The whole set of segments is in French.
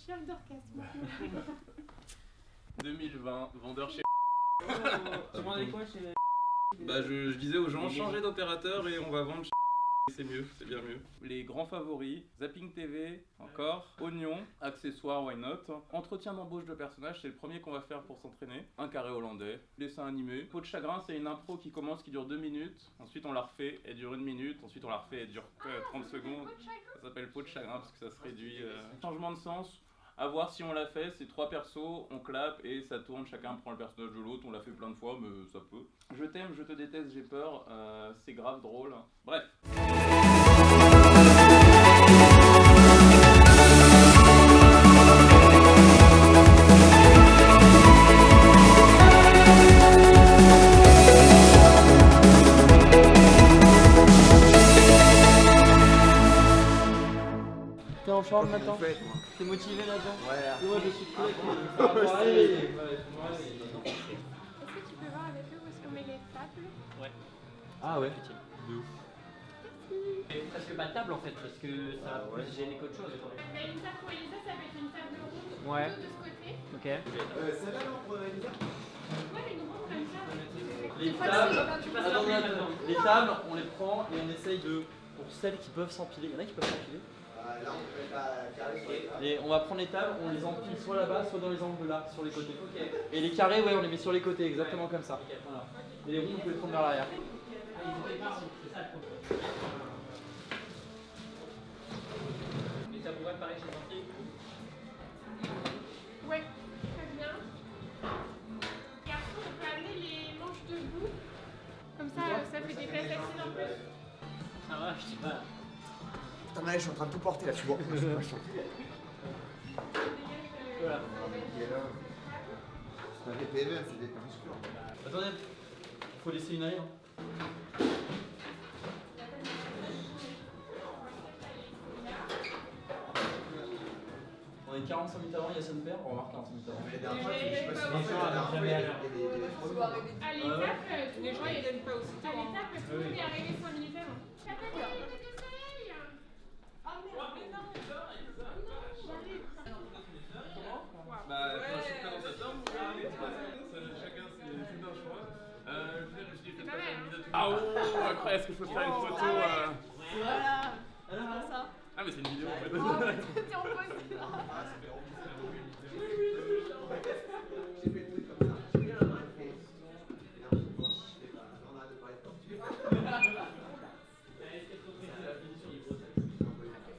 chef d'orchestre. 2020, vendeur chez. Tu demandais quoi chez... Bah je disais aux gens, changez d'opérateur et on va vendre chez. C'est mieux, c'est bien mieux. Les grands favoris, Zapping TV, encore, Oignon, accessoires, why not. Entretien d'embauche de personnages, c'est le premier qu'on va faire pour s'entraîner. Un carré hollandais, dessin animé. Peau de chagrin, c'est une impro qui commence, qui dure 2 minutes. Ensuite on la refait, elle dure 1 minute. Ensuite on la refait, elle dure 30 secondes. Ça s'appelle peau de chagrin parce que ça se réduit. Changement de sens. À voir si on l'a fait, c'est 3 persos, on clappe et ça tourne, chacun prend le personnage de l'autre, on l'a fait plein de fois mais ça peut. Je t'aime, je te déteste, j'ai peur, c'est grave drôle. Bref. T'es en forme maintenant? T'es motivé là-dedans? Ouais. Moi je suis prêt. Est-ce que tu peux voir avec eux où est-ce qu'on met les tables? Ouais. Ah ouais. De ouf. Presque pas de table en fait, parce que ça va plus gêner qu'autre chose. Mais une table pour Elisa, ça va être une table ronde Ouais. plutôt de ce côté. Ok. Ça va non pour Elisa? Ouais, mais une ronde comme ça. Les Fois, tables, c'est pas attends, les tables, on les prend et on essaye de, pour celles qui peuvent s'empiler, il y en a qui peuvent s'empiler. Là, on fait pas carré sur les tables. Et on va prendre les tables, on les empile soit là-bas, soit dans les angles là, sur les côtés. Et les carrés, ouais, on les met sur les côtés, exactement comme ça. Voilà. Et les ronds, on peut les prendre vers l'arrière. Les tabourets pareil chez Sorcier. Ouais, très bien. Garçon, on peut amener les manches debout. Comme ça, ça fait des places assises en plus. Ça va, je sais pas. Putain, mais je suis en train de tout porter là, tu vois. Voilà. C'est un PPV, c'est des muscles. Attendez, faut laisser une aile. On est 45 minutes avant, il y a son père, on remarque 45 minutes avant. Mais la dernière fois, je sais pas si Les la dernière fois, il y a des À l'étape, les gens ils viennent pas aussi tôt. À l'étape, tout le monde est arrivé 5 minutes avant. Bah, quand je suis présentateur, chacun c'est un choix. Je dis, pas mal, hein. Ah oh, incroyable, est-ce que je peux faire une photo Voilà. Voilà ça. Ah mais c'est une vidéo en fait. T'es en pause. J'ai fait le truc comme ça. J'ai bien la main, j'ai fait. On a de pas être tortueux.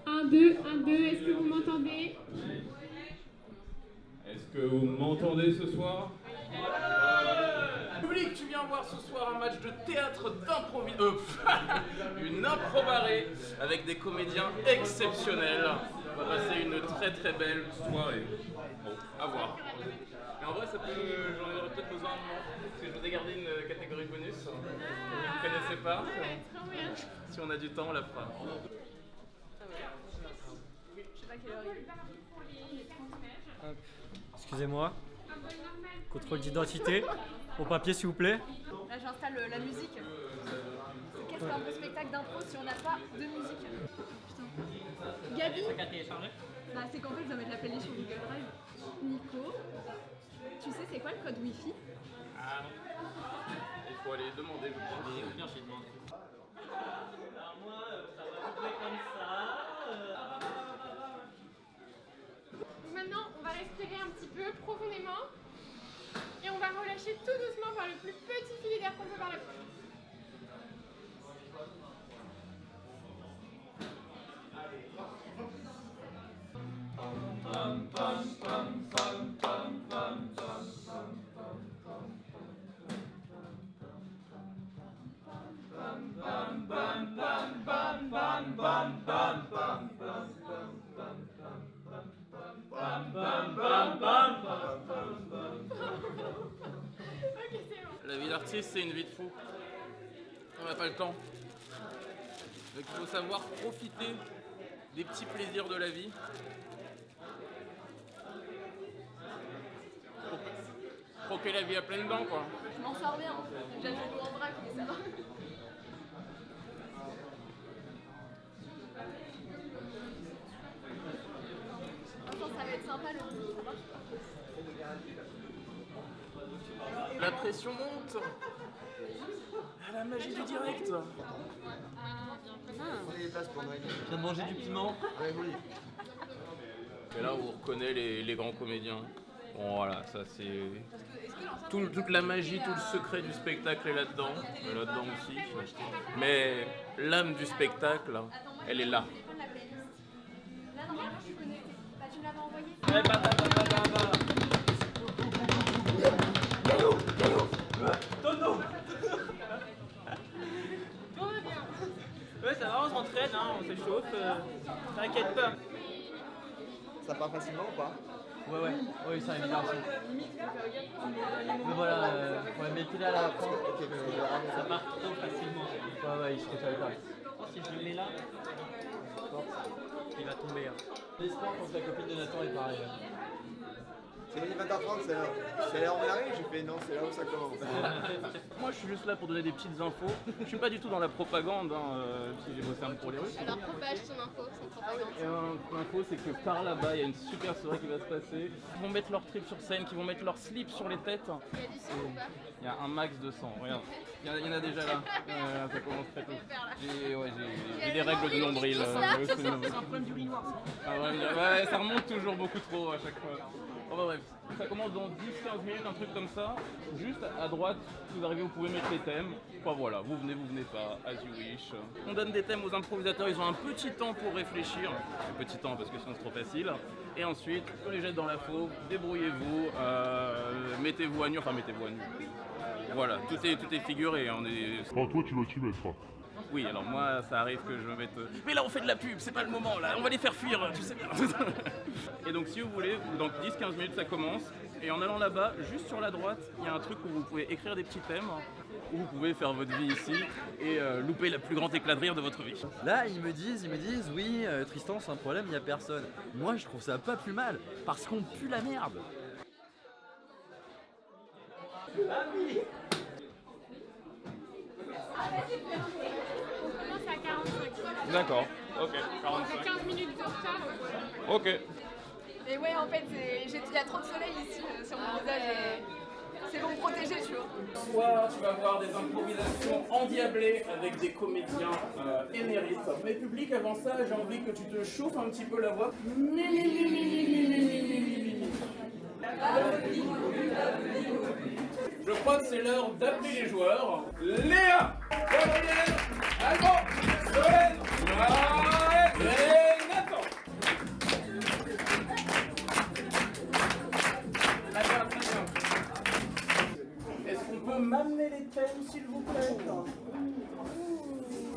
1, 2, 1, 2, est-ce que vous m'entendez? Est-ce que vous m'entendez ce soir? Public, tu viens voir ce soir un match de théâtre d'improvisation. Une impro barrée avec des comédiens exceptionnels. On va passer une très très belle soirée. Bon, à voir. Mais en vrai, ça peut, j'en aurais peut-être besoin un moment. Parce que je vous ai gardé une catégorie bonus. Vous ne connaissez pas? Ouais, trop bien. Si on a du temps, on la fera. Je sais pas quelle heure il est. Hop. Excusez-moi. Contrôle d'identité. Au papier s'il vous plaît. Là j'installe la musique. Qu'est-ce qu'un bon spectacle d'impro si on n'a pas de musique? Putain. Gabi, T'as qu'à télécharger? bah, c'est qu'en fait je dois mettre la playlist sur Google Drive. Nico, tu sais c'est quoi le code Wi-Fi? Ah non. Il faut aller demander, je pense. Bien, j'ai demandé. Alors moi, ça va jouer comme ça. Maintenant, on va respirer un petit peu profondément et on va relâcher tout doucement par le plus petit filet d'air qu'on peut par la bouche. Ok, c'est bon. La vie d'artiste, c'est une vie de fou. On n'a pas le temps. Donc il faut savoir profiter des petits plaisirs de la vie. Croquer la vie à pleines dents, quoi. Je m'en sors bien. J'ai le dos en vrac, mais ça va. Franchement, ça va être sympa pression monte. Ah, la magie du direct. Prenez les places pour Noël. Je viens de manger du piment. Ouais, joli. Et là, on reconnaît les grands comédiens. Bon, voilà, ça c'est... Toute la magie, tout le secret du spectacle est là-dedans. Et là-dedans aussi. Mais l'âme du spectacle, elle est là. Là, normalement, je suis connectée. Bah, tu me l'avais envoyé. Ouais, Tonneau. Ouais, ça va, on s'entraîne, hein, on s'échauffe. T'inquiète pas. Ça part facilement ou pas? Ouais, oui, c'est une garçon. Mais voilà, ouais, mettez-la à la fin. Ça part trop facilement. Ouais, il se refait pas. Oh, si je le mets là, il va tomber. Hein. L'espoir contre la copine de Nathan est pareil. C'est 20h30, c'est là où on arrive. J'ai fait non, c'est là où ça commence. Moi, je suis juste là pour donner des petites infos. Je suis pas du tout dans la propagande, si j'ai bossé un peu pour les Russes. Alors, propage son info, son propagande. Et l'info, c'est que par là-bas, il y a une super soirée qui va se passer. Ils vont mettre leur trip sur scène, qui vont mettre leur slip sur les têtes. Il y a du sang ou pas? Il y a un max de sang, regarde. Il y en a déjà là. Ça commence très tôt. J'ai des règles de nombril. C'est un problème d'urinoir. Ah ouais, ça remonte toujours beaucoup trop à chaque fois. Bon, bah, bref, ça commence dans 10-15 minutes, un truc comme ça. Juste à droite, vous arrivez, vous pouvez mettre les thèmes. Enfin voilà, vous venez pas, as you wish. On donne des thèmes aux improvisateurs, ils ont un petit temps pour réfléchir. Un petit temps parce que sinon c'est trop facile. Et ensuite, on les jette dans la fauve, débrouillez-vous, mettez-vous à nu, enfin mettez-vous à nu. Voilà, tout est figuré. On est... Toi, tu vas t'y mettre. Oui, alors moi, ça arrive que je me mette... Mais là, on fait de la pub, c'est pas le moment, là, on va les faire fuir, tu sais bien. Et donc, si vous voulez, dans 10-15 minutes, ça commence. Et en allant là-bas, juste sur la droite, il y a un truc où vous pouvez écrire des petits thèmes, où vous pouvez faire votre vie ici et louper le plus grand éclat de rire de votre vie. Là, ils me disent, oui, Tristan, c'est un problème, il n'y a personne. Moi, je trouve ça pas plus mal, parce qu'on pue la merde. On commence à 45. D'accord, ok, On 45. a 15 minutes de retard. Ok. Et ouais, en fait, il y a trop de soleil ici sur mon visage et c'est pour me protéger, tu vois. Soit tu vas voir des improvisations endiablées avec des comédiens émérites. Mais public, avant ça, j'ai envie que tu te chauffes un petit peu la voix. Je crois que c'est l'heure d'appeler les joueurs. Léa, Gabriel, Alban, Solène, Maël et Nathan. Très bien, très bien. Est-ce qu'on peut m'amener les thèmes, s'il vous plaît?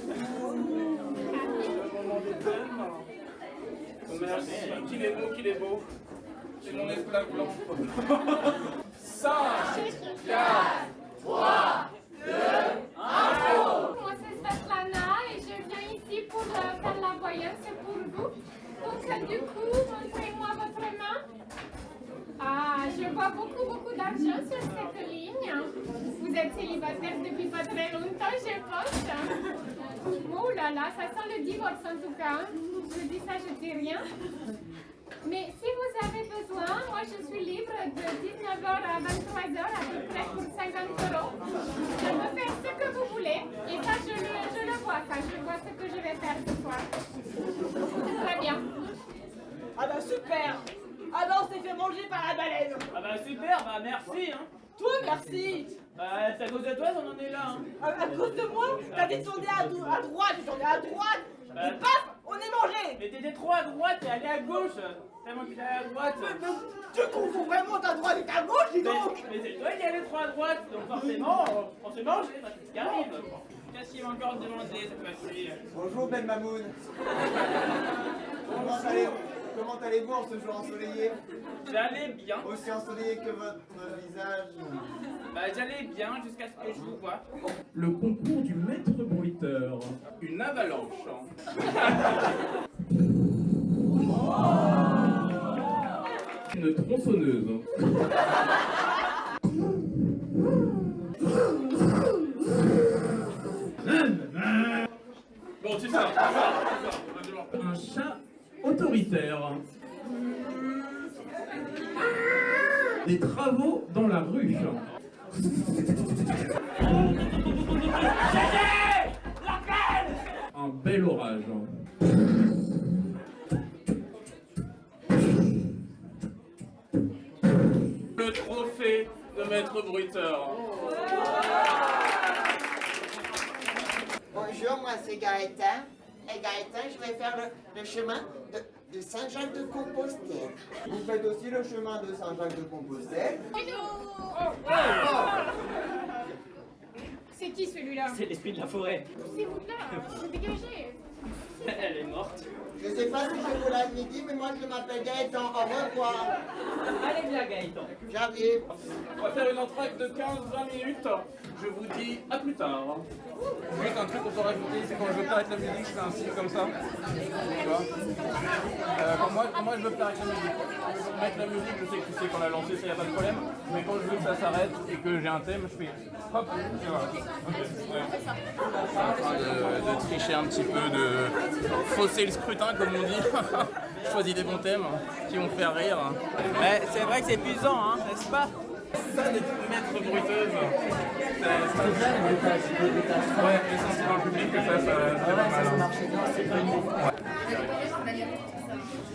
Le moment des thèmes. Merci, qu'il est beau. C'est mon esclave blanc. 5, 4, 3, 2, 1, Moi, c'est Svetlana et je viens ici pour faire la voyance pour vous. Donc, du coup, montrez-moi votre main. Ah, je vois beaucoup d'argent sur cette ligne. Vous êtes célibataire depuis pas très longtemps, je pense. Oh là là, ça sent le divorce en tout cas. Je dis ça, je dis rien. Mais si vous avez besoin, moi je suis libre de 19h à 23h à peu près pour 50 €. Je peux faire ce que vous voulez et ça je le vois, ça. Je vois ce que je vais faire ce soir. Très bien. Ah bah super! Ah bah on s'est fait manger par la baleine! Ah bah super, bah merci hein. Toi merci! Bah c'est à cause de toi on en est là hein. À cause de moi? T'as descendu à droite, descendu à droite! Et paf! On est mangé! Mais t'étais trop à droite et allé à gauche. Tellement qu'il est à droite. Tu confonds vraiment ta droite et ta gauche, dis donc! Mais c'est toi qui allais trop à droite, donc forcément on s'est mangé, c'est ce qui arrive. Qu'est-ce qu'il va encore te demander cette fois-ci? Bonjour Ben Mamoun. Comment allez-vous en ce jour ensoleillé? J'allais bien. Aussi ensoleillé que votre visage. Bah j'allais bien jusqu'à ce que je vous vois. Le concours du maître bruiteur. Une avalanche. Une tronçonneuse. Bon, tu sors. Un chat autoritaire. Des travaux dans la rue. Un bel orage. Le trophée de maître bruiteur. Bonjour, moi c'est Gaëtan. Et Gaëtan, je vais faire le chemin de Saint-Jacques-de-Compostelle. Vous faites aussi le chemin de Saint-Jacques-de-Compostelle. C'est qui celui-là? C'est l'esprit de la forêt. Poussez-vous de là, dégagez. Elle est morte. Je sais pas si je vous l'avais dit, mais moi je m'appelle Gaëtan. Au revoir. Allez bien, Gaëtan. J'arrive. On va faire une entracte de 15-20 minutes. Je vous dis à plus tard. Juste un truc qu'on peut rajouter, c'est quand je veux faire avec la musique, je fais un signe comme ça. Tu vois quand moi je veux faire avec la musique. Mettre la musique, je sais que tu sais qu'on l'a lancé, ça y a pas de problème. Mais quand je veux que ça s'arrête et que j'ai un thème, je fais hop, et voilà. Okay. Ouais. En train de tricher un petit peu, de fausser le scrutin comme on dit. Je choisis des bons thèmes qui vont faire rire. Mais c'est vrai que c'est épuisant, hein, n'est-ce pas? Ça, des maîtres bruiteuses, c'est bien les tâches. Ouais, mais sentir dans le public que ça fait mal.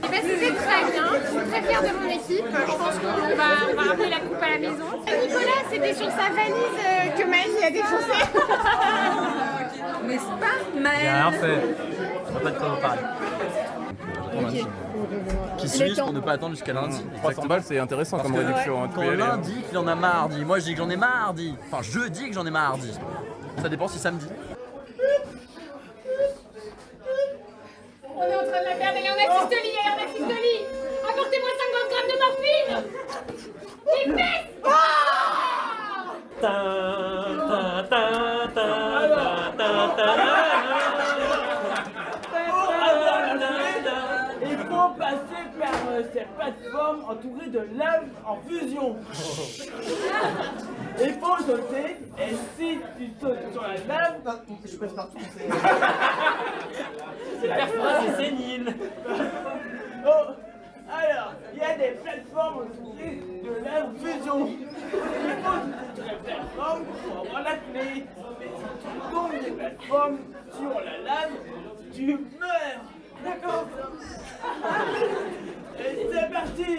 Eh ben, c'était très bien, je suis très fière de mon équipe. Je pense qu'on va ramener la coupe à la maison. Nicolas, c'était sur sa valise que Maëlle a défoncé. N'est-ce pas, Maëlle? J'ai rien fait. Je crois pas de quoi vous parler. Qui suis-je pour ne pas attendre jusqu'à lundi? 300 balles, c'est intéressant comme réduction. Hein, Quand lundi qu'il en a mardi, moi je dis que j'en ai mardi. Enfin, je dis que j'en ai mardi. Ça dépend si samedi. On est en train de la perdre, elle est en asystolie, Apportez-moi 50 grammes de morphine. Les fesses. Il faut passer par cette plateforme entourée de lave en fusion. Il faut sauter, et si tu sautes sur la lave, Je passe partout. c'est perforant, c'est sénile. Oh, alors, il y a des plateformes entourées de lave en fusion. Il faut sauter sur les plateformes pour avoir la clé. Mais si tu tombes des plateformes sur la lave, tu meurs. D'accord? Et c'est parti.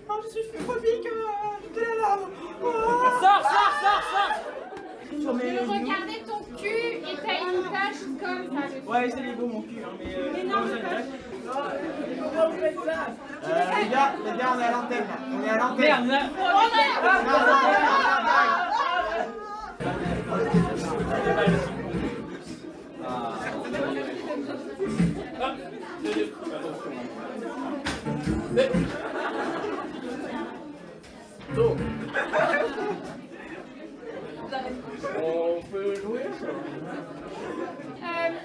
Oh, je suis phobique de la lave. Sors. Je veux regarder ton cul et t'as une tache comme ça. Ouais, c'est les beaux mon cul, hein, mais non, mais pas. Pourquoi vous faites ça? Les gars, on est à l'antenne. On est à l'antenne. Merde, On peut jouer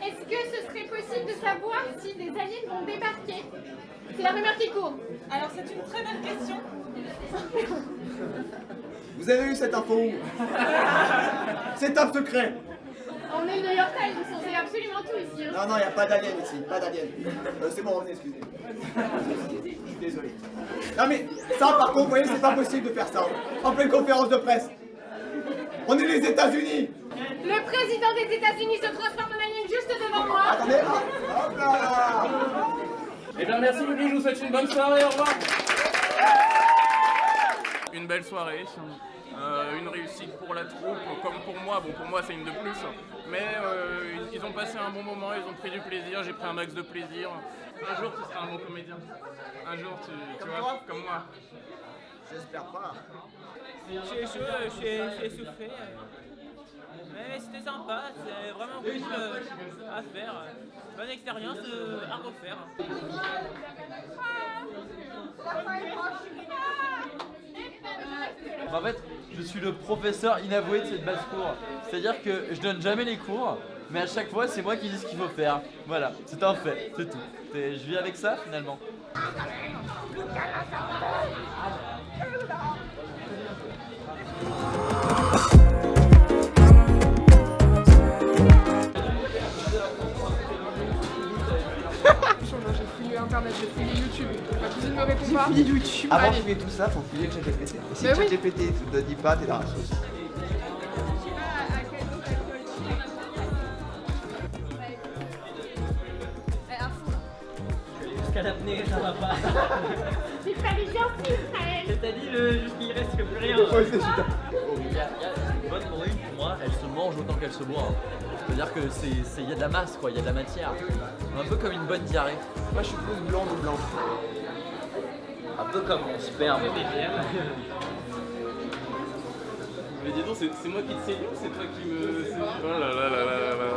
Est-ce que ce serait possible de savoir si des aliens vont débarquer? C'est la rumeur qui court. Alors, c'est une très bonne question. Vous avez eu cette info où? C'est top secret. On est le New York Times, on sait absolument tout ici. Hein. Non, il n'y a pas d'alien ici, pas d'alien. C'est bon, revenez, excusez. Je suis désolé. Non mais, ça par contre, vous voyez, c'est pas possible de faire ça. En pleine conférence de presse. On est les États-Unis. Le président des États-Unis se transforme en alien juste devant moi. Attendez, hop là. Eh bien merci Lily, je vous souhaite une bonne soirée, au revoir. Une belle soirée, une réussite pour la troupe, comme pour moi. Bon, pour moi c'est une de plus, mais ils ont passé un bon moment, ils ont pris du plaisir, j'ai pris un max de plaisir. Un jour tu seras un bon comédien. Un jour tu vois, comme moi. J'espère pas. J'ai chaud, j'ai essoufflé. Mais c'était sympa, c'est vraiment cool à faire. Bonne expérience à refaire. En fait, je suis le professeur inavoué de cette basse-cour. C'est-à-dire que je donne jamais les cours, mais à chaque fois, c'est moi qui dis ce qu'il faut faire. Voilà, c'est un fait, c'est tout. Je vis avec ça, finalement. J'ai fouillé internet, j'ai fini YouTube. Ma cousine me répond pas. Fini YouTube. Avant de Allez. filer tout ça, faut filer le ChatGPT. Et si Mais oui. ChatGPT te le dit pas, t'es dans la sauce. Jusqu'à l'apnée, ça va pas. Il fallait gentil, frère. C'est-à-dire jusqu'il reste plus rien. Il y a une bonne brune, pour moi, elle se mange autant qu'elle se boit. C'est-à-dire que il y a de la masse, quoi, il y a de la matière. Un peu comme une bonne diarrhée. Moi, je suis plus blonde ou blanche. Un peu comme mon sperme. Mais dis donc, c'est moi qui te séduis ou c'est toi qui me... Oh là là là là là là.